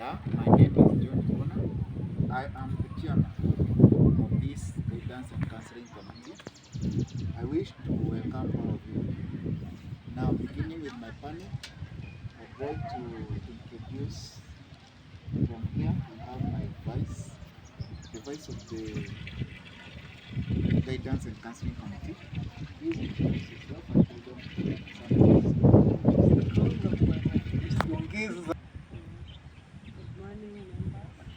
My name is John Bona. I am the chairman of this guidance and counseling committee. I wish to welcome all of you. Now, beginning with my panel, I'd like to introduce from here. We have my the vice of the guidance and counseling committee. Please introduce yourself and tell them some. Good morning, members.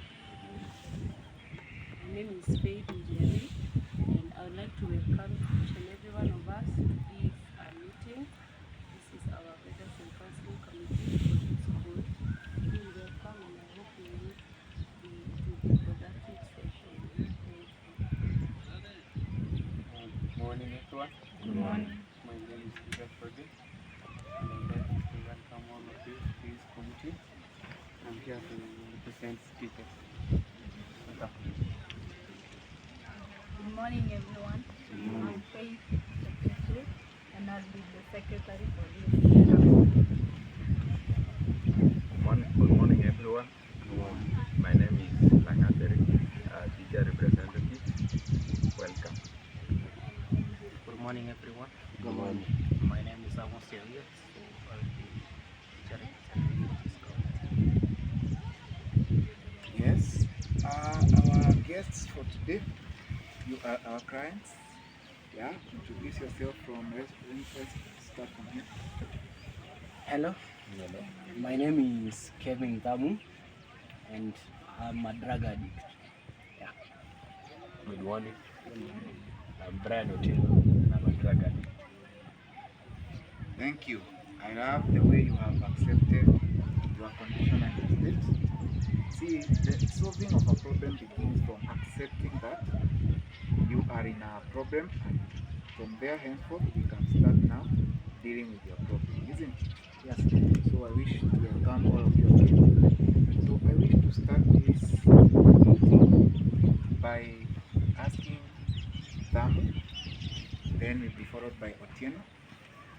My name is Faith Njeri, and I would like to welcome each and every one of us to this meeting. This is our guidance and counseling committee for this school. We welcome, and I hope it will be productive session. Thank you. Good morning, everyone. Good morning. My name is Peter Fergus, and I'd like to welcome all of you to this committee. I'm here to represent teachers. Good morning, everyone. I'm Faith Secretary, and I'll be the secretary for this. Good morning, everyone. My name is Langateri, teacher representative. Welcome. Good morning, everyone. Good morning. My name is Amos Elliot, so I'll be teacher representative for this committee. Yes, our guests for today, you are our clients. Yeah, introduce yourself from let's start from here. Hello, my name is Kevin Tamu, and I'm a drug addict. Good morning. I'm Brian Otieno, and I'm a drug addict. Thank you. I love the way you have accepted your condition and your state. See, the solving of a problem begins from accepting that you are in a problem, and from there henceforth we can start now dealing with your problem, isn't it? Yes. So I wish to welcome all of you again. So I wish to start this meeting by asking Damu, then will be followed by Otieno.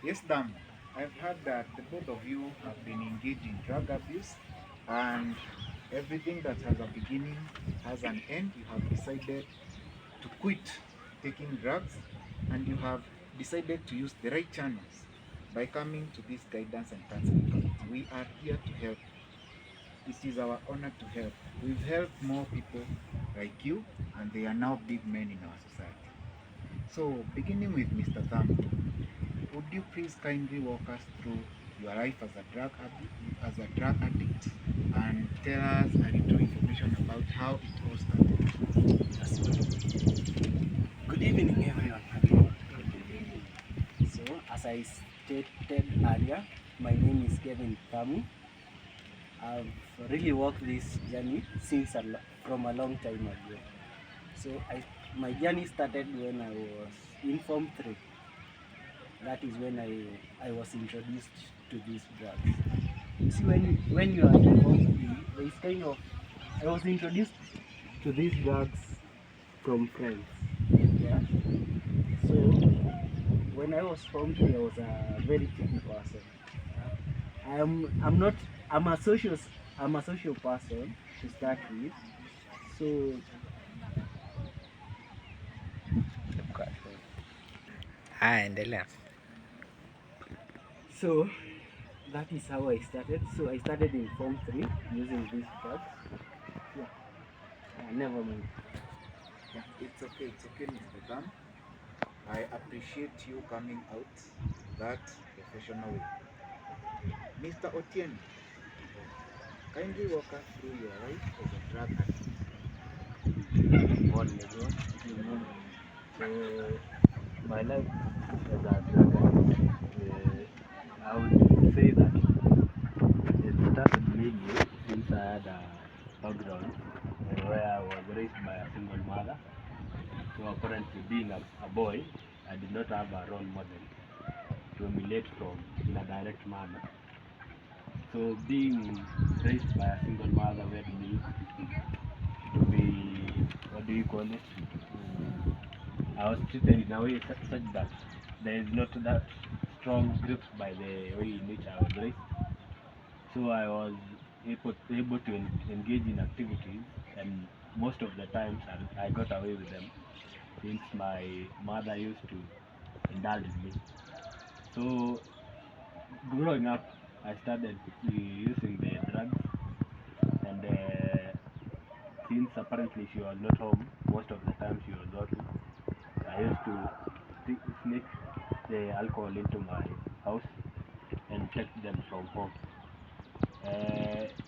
Yes, Damu, I've heard that the both of you have been engaged in drug abuse, and everything that has a beginning has an end. You have decided to quit taking drugs, and you have decided to use the right channels by coming to this guidance and counseling committee. We are here to help. It is our honor to help. We've helped more people like you, and they are now big men in our society. So, beginning with Mr. Thamu, would you please kindly walk us through your life as a drug addict, and tell us a little information about how it all started? Yes. Good evening, everyone. So, as I stated earlier, my name is Kevin Tamu. I've really walked this journey from a long time ago. So, my journey started when I was in Form 3. That is when I was introduced to these drugs. You see, when you are in Form 3, I was introduced to these drugs from friends. Yeah. So when I was Form 3, I was a very tricky person. I'm a social person to start with. So Endelea. So that is how I started. So I started in Form 3 using these drugs. Yeah. Never mind. Yeah, it's okay, Mr. Tam. I appreciate you coming out that professional way. Mr. Otieno, kindly walk us through your life as a drug addict. Good morning, everyone. Good morning. So, my life as a drug addict, I would say that it started mainly since I had a background where I was raised by a single mother. So apparently, being a boy, I did not have a role model to emulate from in a direct manner. So being raised by a single mother led me to be, what do you call it? I was treated in a way such that there is not that strong grip by the way in which I was raised. So I was able to engage in activities, and most of the times I got away with them since my mother used to indulge me. So growing up, I started using the drugs, and since apparently she was not home, most of the time she was working, I used to sneak the alcohol into my house and take them from home.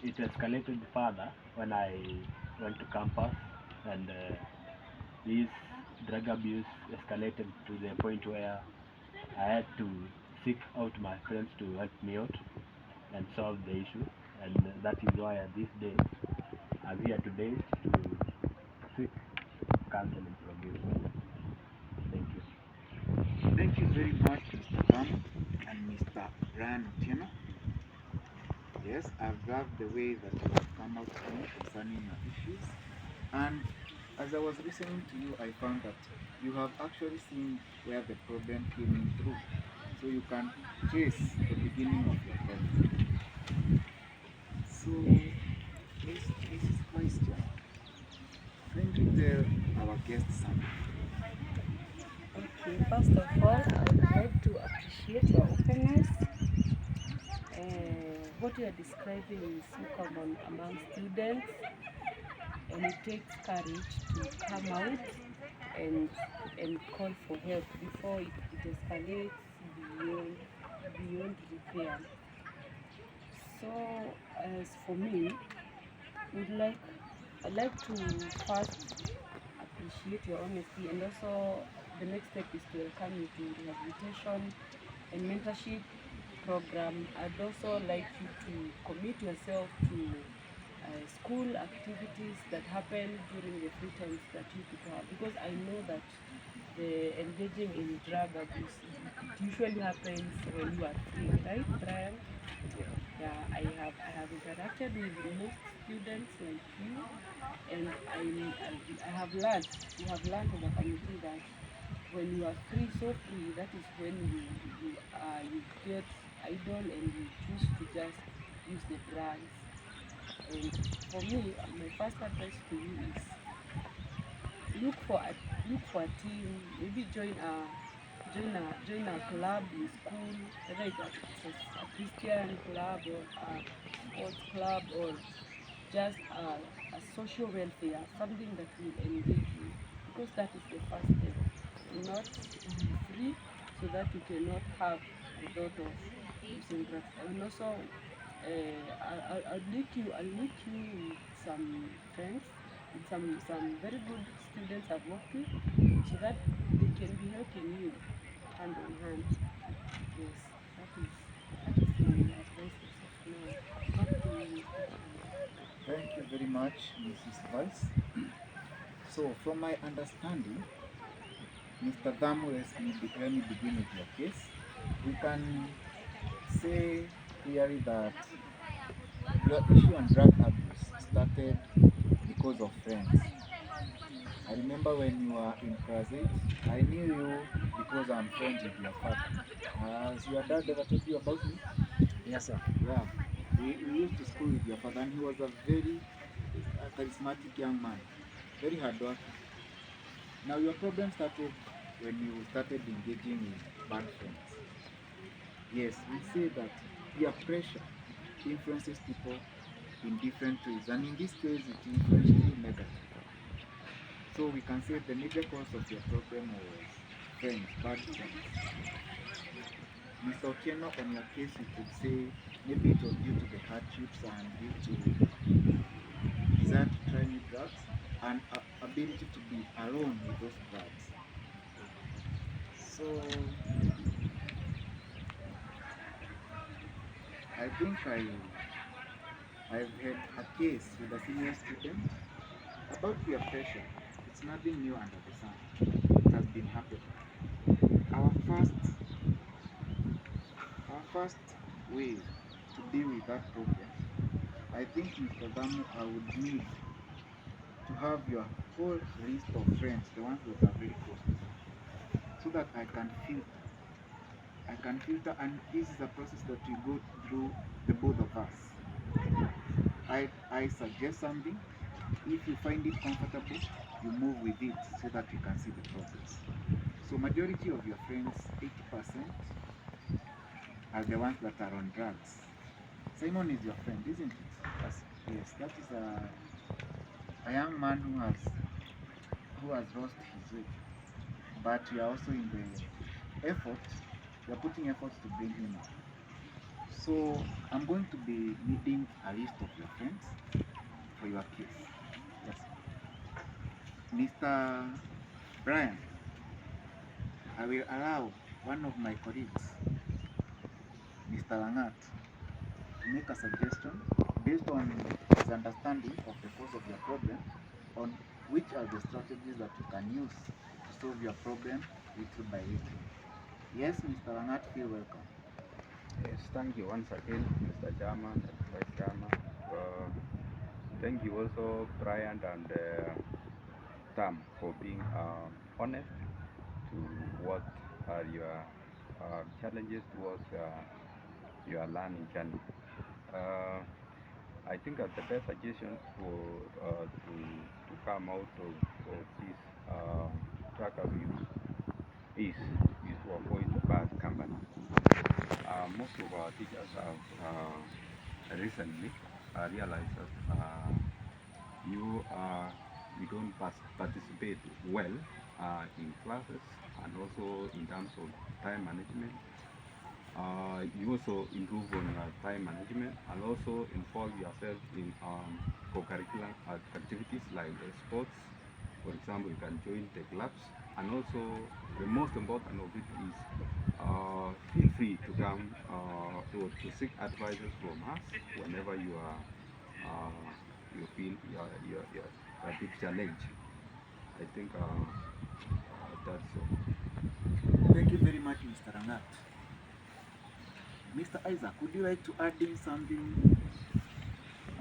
It escalated further when I went to campus, and this drug abuse escalated to the point where I had to seek out my friends to help me out and solve the issue. And that is why at this day I'm here today to seek counseling from you. Thank you. Thank you very much, Mr. Damu and Mr. Brian Otieno. Yes, I've loved the way that you have come out to me concerning your issues. And as I was listening to you, I found that you have actually seen where the problem came in through. So you can trace the beginning of your problem. So, Mrs. Question, kindly tell our guests something. Okay, first of all, I would like to appreciate your openness. What you are describing is so common among students, and it takes courage to come out and call for help before it escalates beyond repair. So, as for me, would like I'd like to first appreciate your honesty, and also the next step is to welcome you to rehabilitation and mentorship program. I'd also like you to commit yourself to school activities that happen during the free times that you people have, because I know that the engaging in drug abuse, it usually happens when you are free, right, Brian? Yeah, I have interacted with most students like you, and I have learned, we have learned as a committee that when you are free, so free, that is when you get idle and you choose to just use the drugs. And for me, my first advice to you is look for a team, maybe join a club in school, whether it's a Christian club or a sports club, or just a social welfare, something that will engage you, because that is the first step. Do not be free so that you cannot have a lot of using drugs. And also, I'll link you with some friends, with some very good students I've worked with, so that they can be helping you hand on hand. Yes, that is my advice as of now. Back to you, Mr. Chairman. Thank you very much, Mrs. Vice. So, from my understanding, Mr. Damu, let me begin with your case. We can say clearly that your issue on drug abuse started because of friends. I remember when you were in class 8, I knew you because I'm friends with your father. Has your dad ever told you about me? Yes, sir. Yeah. We used to school with your father, and he was a very charismatic young man, very hardworking. Now, your problem started when you started engaging in bad friends. Yes, we say that peer pressure influences people in different ways, and in this case, it influenced you negatively. So we can say the major cause of your problem was friends, bad friends. Mr. Otieno, on your case, you could say maybe it was due to the hardships and due to desire to try new drugs and ability to be alone with those drugs. So I think I've had a case with a senior student about peer pressure. It's nothing new under the sun. It has been happening. Our first Our first way to deal with that problem, I think, Mr. Damu, I would need to have your whole list of friends, the ones that are very close to you, so that I can filter. I can filter, and this is a process that we go through, the both of us. I suggest something. If you find it comfortable, you move with it so that you can see the progress. So majority of your friends, 80%, are the ones that are on drugs. Simon is your friend, isn't it? Yes, that is a young man who has lost his way. But we are also in the effort, we are putting efforts to bring him up. So I'm going to be needing a list of your friends for your case. Yes. Mr. Brian, I will allow one of my colleagues, Mr. Langat, to make a suggestion based on his understanding of the cause of your problem, on which are the strategies that you can use to solve your problem little by little. Yes, Mr. Langat, feel welcome. Yes, thank you once again, Mr. Chairman and Vice Chairman. Thank you also, Brian and Tam, for being honest to what are your challenges towards your learning journey. I think that the best suggestion for to come out of this drug abuse is to avoid bad company. Most of our teachers have recently realized that you don't participate well in classes, and also in terms of time management. You also improve on time management, and also involve yourself in co-curricular activities like sports. For example, you can join the clubs, and also the most important of it is feel free to come to seek advices from us whenever you feel you're a bit challenged. I think that's all. Thank you very much, Mr. Rangat. Mr. Isaac, would you like to add in something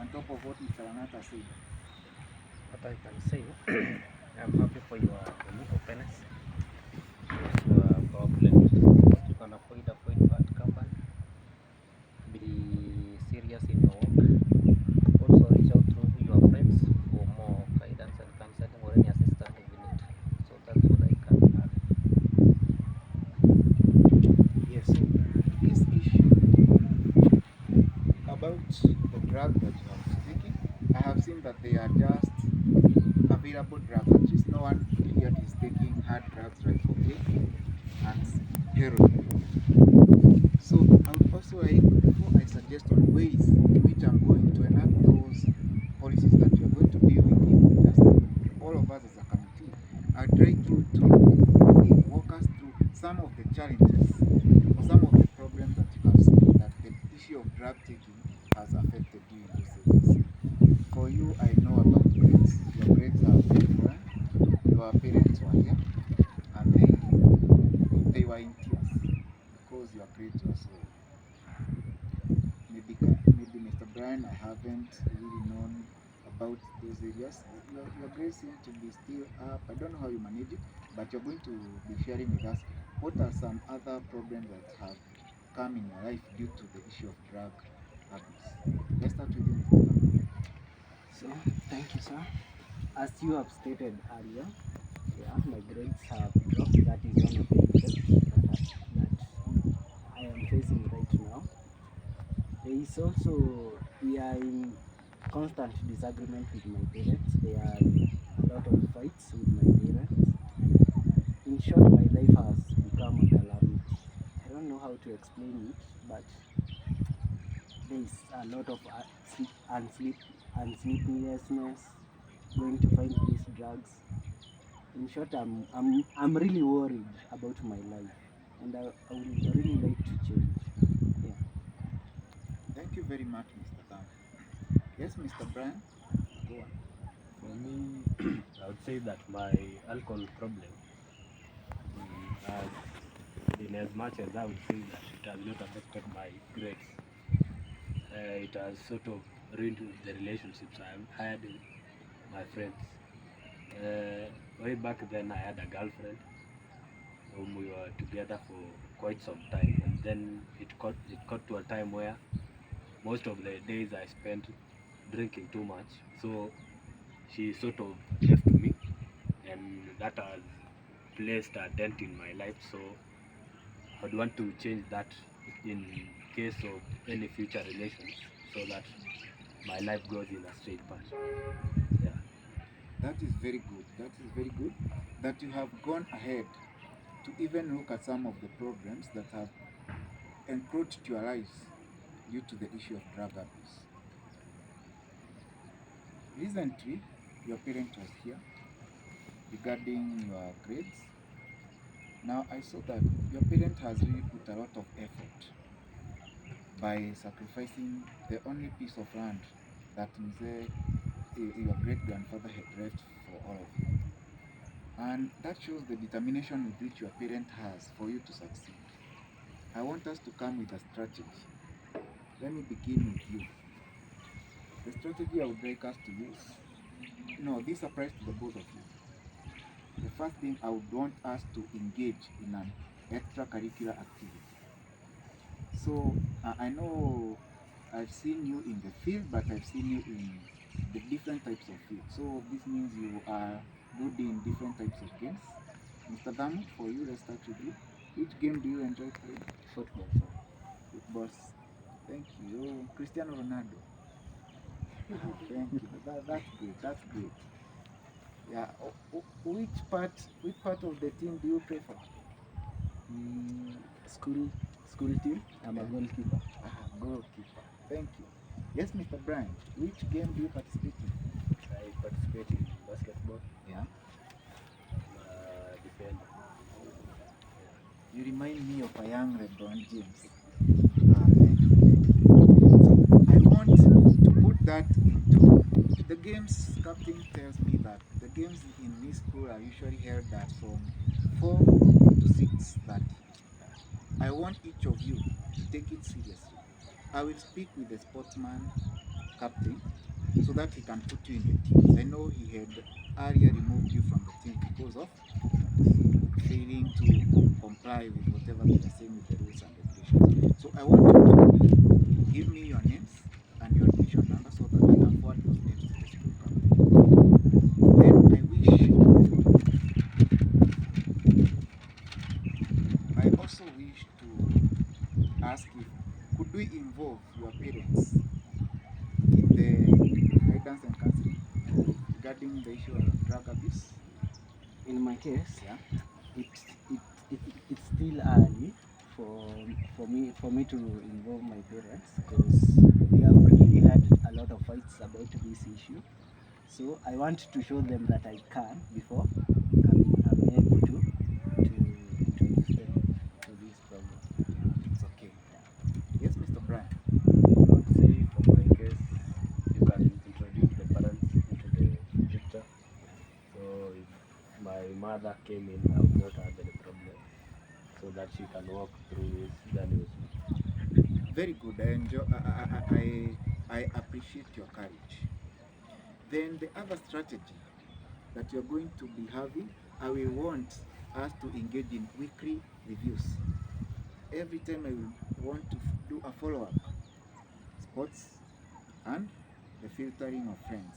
on top of what Mr. Rangat has said? What I can say, I'm happy for your openness. Your problem, you can avoid bad company. Be serious in your work. Also reach out to your friends for more guidance and counseling or any assistance if you need. So that's what I can add. Yes, so this issue about the drug that you have taken, I have seen that they are just available drugs. At least no one here is taking hard drugs like cocaine and heroin. So I would also like, before I suggest on ways in which I'm going to enact those policies that you are going to deal with you, just all of us as a committee, I'd like you to walk us through some of the challenges or some of the problems that you have seen that the issue of drug taking has affected you in those areas. For you, I know about grades. Your grades are very poor. Your parents were here, and they were in tears because your grades were so. Maybe Mr. Brian, I haven't really known about those areas. Your grades seem to be still up. I don't know how you manage it, but you're going to be sharing with us what are some other problems that have come in your life due to the issue of drug abuse. Let's start with you, Mr. Brian. So thank you, sir. As you have stated earlier, yeah, my grades have dropped. That is one of the issues that I am facing right now. There is also, we are in constant disagreement with my parents. There are a lot of fights with my parents. In short, my life has become a calamity. I don't know how to explain it, but there is a lot of unsleeplessness, going to find these drugs. In short, I'm really worried about my life, and I would really like to change. Yeah. Thank you very much, Mr. Tam. Yes, Mr. Brian, go on. For me, I would say that my alcohol problem, has, in as much as I would say that it has not affected my grades, it has sort of ruined the relationships I had with my friends. Way back then, I had a girlfriend whom we were together for quite some time, and then it got to a time where most of the days I spent drinking too much. So she sort of left me, and that has placed a dent in my life. So I would want to change that in case of any future relations, so that my life goes in a straight path. Yeah. That is very good. That is very good that you have gone ahead to even look at some of the problems that have encroached your lives due to the issue of drug abuse. Recently, your parent was here regarding your grades. Now, I saw that your parent has really put a lot of effort by sacrificing the only piece of land that Mzee, your great grandfather, had left for all of you. And that shows the determination with which your parent has for you to succeed. I want us to come with a strategy. Let me begin with you. The strategy I would like us to use, no, this applies to the both of you. The first thing I would want us to engage in an extracurricular activity. So I know I've seen you in the field, but I've seen you in the different types of fields. So this means you are good in different types of games. Mr. Damu, for you, let's start with you. Which game do you enjoy playing? Football, sir. Football. Thank you. Cristiano Ronaldo. Thank you. That's great. That's great. Yeah. Which part of the team do you play for? School team. I'm a goalkeeper. Goalkeeper. Thank you. Yes, Mr. Brian. Which game do you participate in? I participate in basketball. Yeah. I'm a defender. You remind me of a young LeBron James. Thank you. So I want to put that into the games. Captain tells me that the games in this school are usually held at from 4 to 6:30. I want each of you to take it seriously. I will speak with the sportsman captain so that he can put you in the teams. I know he had earlier removed you from the team because of failing to comply with whatever they are saying with the rules and regulations. So I want you to give me your names and your admission number so that I can forward those names to the school captain. Then I also wish to ask if could we involve your parents in the guidance and counseling regarding the issue of drug abuse? In my case, Yeah. it's still early for me to involve my parents, because we have really had a lot of fights about this issue. So I want to show them that I can before I'm able to introduce them to this problem. It's okay. Yes, Mr. Brian. I would say for my case, you can introduce the parents into the picture. So if my mother came in, I would not have any problem, so that she can walk through this journey with me. Very good. I appreciate your courage. Then the other strategy that you're going to be having, I will want us to engage in weekly reviews. Every time I will want to do a follow-up, sports and the filtering of friends.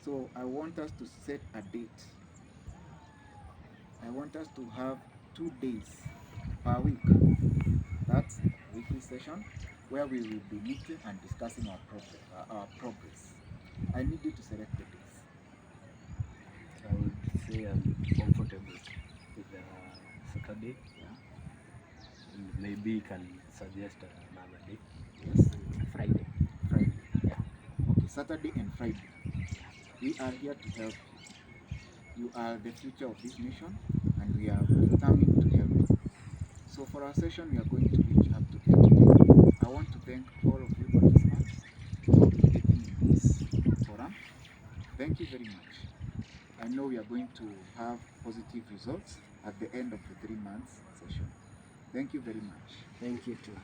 So I want us to set a date. I want us to have 2 days per week. That's a weekly session where we will be meeting and discussing our progress. I need you to select the days. I would say I'm comfortable with the Saturday, Yeah. and maybe you can suggest another day. Yes. Friday. Friday. Yeah. Okay, Saturday and Friday. We are here to help you. You are the future of this nation, and we are determined to help you. So for our session, we are going to reach up to 10. I want to thank all of you participants for engaging in this forum. Thank you very much. I know we are going to have positive results at the end of the 3 months session. Thank you very much. Thank you too.